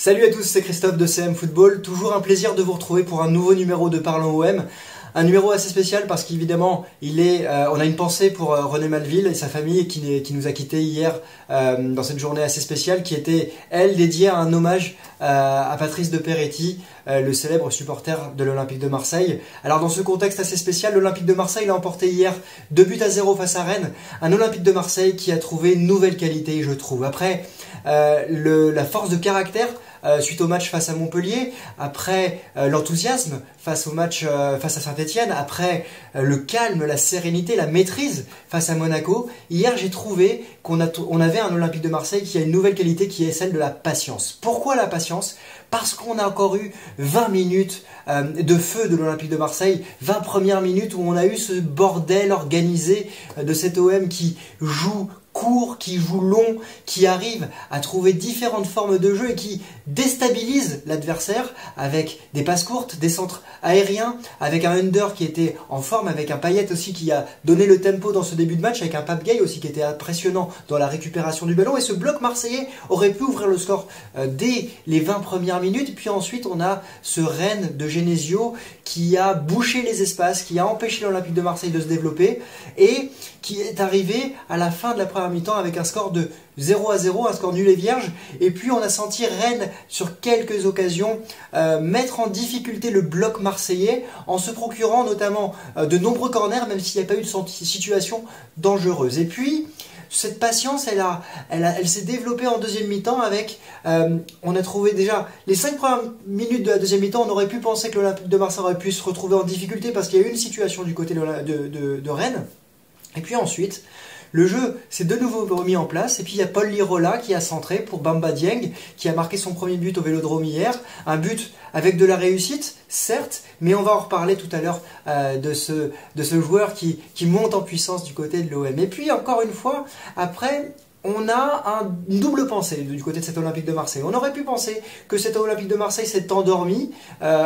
Salut à tous, c'est Christophe de CM Football. Toujours un plaisir de vous retrouver pour un nouveau numéro de Parlons OM. Un numéro assez spécial parce qu'évidemment, on a une pensée pour René Malville et sa famille qui nous a quittés hier dans cette journée assez spéciale qui était, elle, dédiée à un hommage à Patrice de Peretti, le célèbre supporter de l'Olympique de Marseille. Alors dans ce contexte assez spécial, l'Olympique de Marseille l'a emporté hier 2-0 face à Rennes. Un Olympique de Marseille qui a trouvé une nouvelle qualité, je trouve. Après la force de caractère, suite au match face à Montpellier, après l'enthousiasme face au match face à Saint-Etienne, après le calme, la sérénité, la maîtrise face à Monaco, hier j'ai trouvé qu'on avait un Olympique de Marseille qui a une nouvelle qualité qui est celle de la patience. Pourquoi la patience ? Parce qu'on a encore eu 20 minutes de feu de l'Olympique de Marseille, 20 premières minutes où on a eu ce bordel organisé de cet OM qui joue court, qui joue long, qui arrive à trouver différentes formes de jeu et qui déstabilise l'adversaire avec des passes courtes, des centres aériens, avec un Under qui était en forme, avec un Payet aussi qui a donné le tempo dans ce début de match, avec un Pape Gueye aussi qui était impressionnant dans la récupération du ballon. Et ce bloc marseillais aurait pu ouvrir le score dès les 20 premières minutes. Puis ensuite, on a ce Rennes de Genesio qui a bouché les espaces, qui a empêché l'Olympique de Marseille de se développer et qui est arrivé à la fin de la première mi-temps avec un score de 0-0, un score nul et vierge. Et puis on a senti Rennes sur quelques occasions mettre en difficulté le bloc marseillais en se procurant notamment de nombreux corners, même s'il n'y a pas eu de situation dangereuse. Et puis cette patience, elle s'est développée en deuxième mi-temps avec, on a trouvé déjà les 5 premières minutes de la deuxième mi-temps, on aurait pu penser que l'Olympique de Marseille aurait pu se retrouver en difficulté parce qu'il y a eu une situation du côté de Rennes. Et puis ensuite, le jeu s'est de nouveau remis en place et puis il y a Paul Lirola qui a centré pour Bamba Dieng qui a marqué son premier but au Vélodrome hier. Un but avec de la réussite, certes, mais on va en reparler tout à l'heure de ce joueur qui monte en puissance du côté de l'OM. Et puis encore une fois, après, on a une double pensée du côté de cet Olympique de Marseille. On aurait pu penser que cet Olympique de Marseille s'est endormi,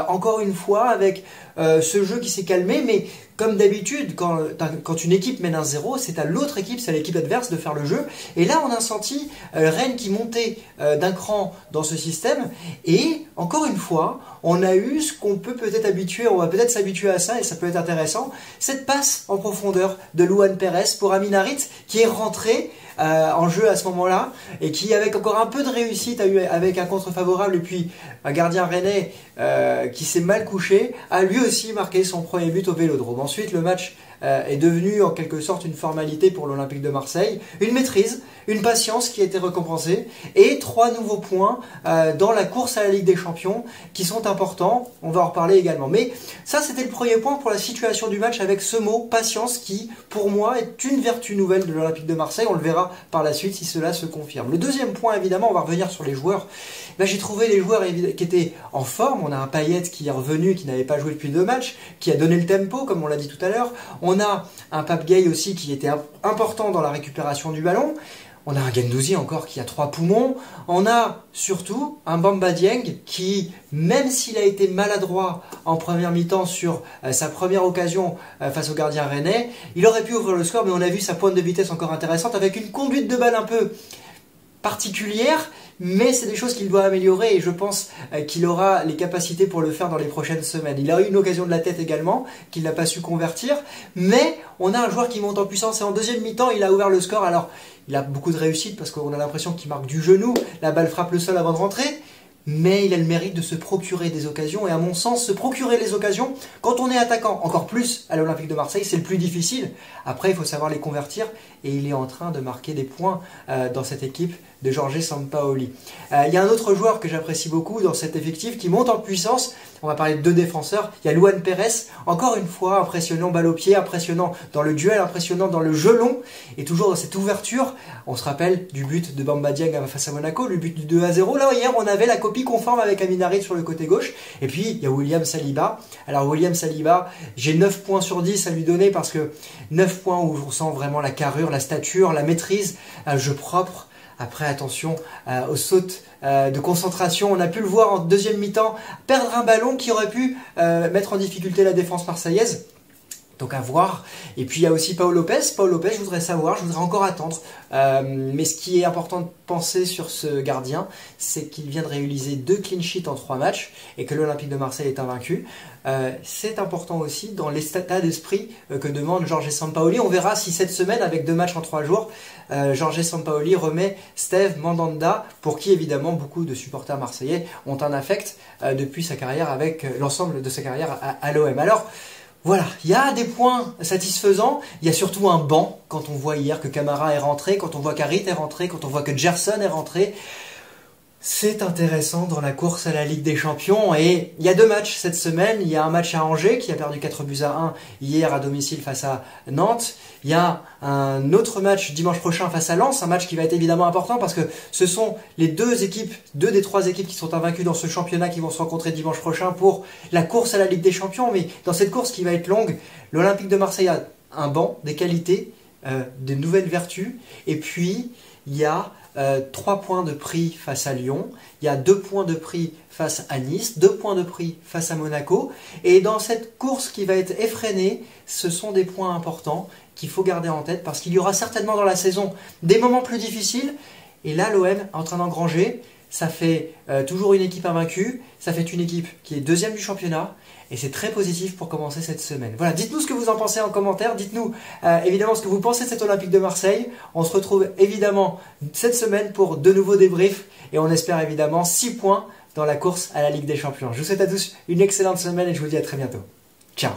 encore une fois, avec ce jeu qui s'est calmé, mais comme d'habitude, quand une équipe mène 1-0, c'est à l'autre équipe, c'est à l'équipe adverse de faire le jeu. Et là, on a senti Rennes qui montait d'un cran dans ce système. Et encore une fois, on a eu ce qu'on peut peut-être habituer, on va peut-être s'habituer à ça et ça peut être intéressant, cette passe en profondeur de Luan Pérez pour Amin Harit qui est rentré en jeu à ce moment-là et qui, avec encore un peu de réussite, avec un contre favorable et puis un gardien rennais qui s'est mal couché, a lui aussi marqué son premier but au Vélodrome. Ensuite, le match est devenu en quelque sorte une formalité pour l'Olympique de Marseille, une maîtrise, une patience qui a été récompensée et 3 nouveaux points dans la course à la Ligue des Champions qui sont importants, on va en reparler également. Mais ça, c'était le premier point pour la situation du match avec ce mot patience qui, pour moi, est une vertu nouvelle de l'Olympique de Marseille. On le verra par la suite si cela se confirme. Le deuxième point, évidemment, on va revenir sur les joueurs. Là, j'ai trouvé les joueurs qui étaient en forme. On a un Payet qui est revenu, qui n'avait pas joué depuis 2 matchs, qui a donné le tempo, comme on l'a dit tout à l'heure. On a un Pape Gueye aussi qui était important dans la récupération du ballon. On a un Guendouzi encore qui a 3 poumons. On a surtout un Bamba Dieng qui, même s'il a été maladroit en première mi-temps sur sa première occasion face au gardien rennais, il aurait pu ouvrir le score, mais on a vu sa pointe de vitesse encore intéressante avec une conduite de balle un peu particulière, mais c'est des choses qu'il doit améliorer et je pense qu'il aura les capacités pour le faire dans les prochaines semaines. Il a eu une occasion de la tête également, qu'il n'a pas su convertir, mais on a un joueur qui monte en puissance et en deuxième mi-temps, il a ouvert le score. Alors, il a beaucoup de réussite parce qu'on a l'impression qu'il marque du genou, la balle frappe le sol avant de rentrer, mais il a le mérite de se procurer des occasions et à mon sens, se procurer les occasions, quand on est attaquant, encore plus à l'Olympique de Marseille, c'est le plus difficile. Après, il faut savoir les convertir et il est en train de marquer des points dans cette équipe de Jorge Sampaoli. Il y a un autre joueur que j'apprécie beaucoup dans cet effectif qui monte en puissance. On va parler de 2 défenseurs. Il y a Luan Pérez, encore une fois, impressionnant balle au pied, impressionnant dans le duel, impressionnant dans le jeu long. Et toujours dans cette ouverture, on se rappelle du but de Bamba Dieng face à Monaco, le but du 2-0. Là, hier, on avait la copie conforme avec Amin Harit sur le côté gauche. Et puis, il y a William Saliba. Alors, William Saliba, j'ai 9 points sur 10 à lui donner parce que 9 points où on sent vraiment la carrure, la stature, la maîtrise, un jeu propre. Après, attention aux sautes de concentration. On a pu le voir en deuxième mi-temps, perdre un ballon qui aurait pu mettre en difficulté la défense marseillaise. Donc à voir. Et puis il y a aussi Pau Lopez. Pau Lopez, je voudrais encore attendre. Mais ce qui est important de penser sur ce gardien, c'est qu'il vient de réaliser 2 clean sheets en 3 matchs et que l'Olympique de Marseille est invaincu. C'est important aussi dans l'état d'esprit que demande Jorge Sampaoli. On verra si cette semaine, avec 2 matchs en 3 jours, Jorge Sampaoli remet Steve Mandanda, pour qui évidemment beaucoup de supporters marseillais ont un affect depuis sa carrière, avec l'ensemble de sa carrière à l'OM. Alors, voilà, il y a des points satisfaisants, il y a surtout un banc, quand on voit hier que Camara est rentré, quand on voit qu'Harit est rentré, quand on voit que Gerson est rentré. C'est intéressant dans la course à la Ligue des Champions, et il y a 2 matchs cette semaine. Il y a un match à Angers qui a perdu 4-1 hier à domicile face à Nantes. Il y a un autre match dimanche prochain face à Lens, un match qui va être évidemment important parce que ce sont les 2 des 3 équipes qui sont invaincues dans ce championnat qui vont se rencontrer dimanche prochain pour la course à la Ligue des Champions. Mais dans cette course qui va être longue, l'Olympique de Marseille a un banc, des qualités, de nouvelles vertus, et puis il y a 3 points de prix face à Lyon, il y a 2 points de prix face à Nice, 2 points de prix face à Monaco, et dans cette course qui va être effrénée, ce sont des points importants qu'il faut garder en tête, parce qu'il y aura certainement dans la saison des moments plus difficiles, et là l'OM est en train d'engranger. Ça fait toujours une équipe invaincue, ça fait une équipe qui est 2e du championnat, et c'est très positif pour commencer cette semaine. Voilà, dites-nous ce que vous en pensez en commentaire, dites-nous évidemment ce que vous pensez de cet Olympique de Marseille. On se retrouve évidemment cette semaine pour de nouveaux débriefs, et on espère évidemment 6 points dans la course à la Ligue des Champions. Je vous souhaite à tous une excellente semaine, et je vous dis à très bientôt. Ciao.